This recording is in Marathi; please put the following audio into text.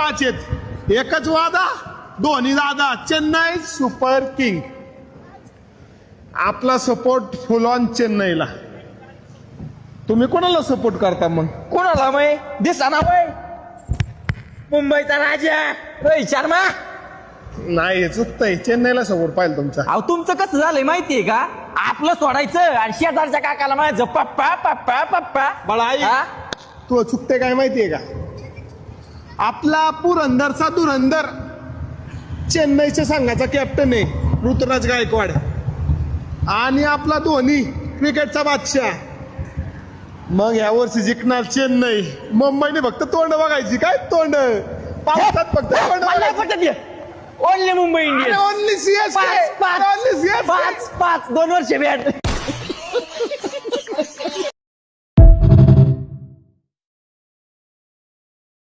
5 आहेत. एकच वादा, दोन्ही दादा. Chennai super king. आपला सपोर्ट फुल ऑन चेन्नईला. तुम्ही कोणाला सपोर्ट करता मग? कोणाला माय दिसा ना बाय मुंबईचा राजा रोहित शर्मा. नाही हे चुकतंय. चेन्नईला सपोर्ट पाहिजे तुमचा. अहो तुमचं कसं झालंय माहितीये का? आपलं सोडायचं आणि शेजारच्या काकाला म्हणायचं पप्पा पप्पा पप्पा. बाळा आई, हा? तू चुकते काय माहितीये का? आपला पुरंदरचा धुरंदर चेन्नईच्या संघाचा कॅप्टन आहे ऋतुराज गायकवाड. आणि आपला धोनी क्रिकेटचा बादशाह. मग ह्या वर्षी जिंकणार चेन्नई. मुंबईने फक्त तोंड बघायची. काय तोंड? पावसात फक्त तोंड बघायची. Only Mumbai Indians. Only CSK. पाच 2 वर्ष भेट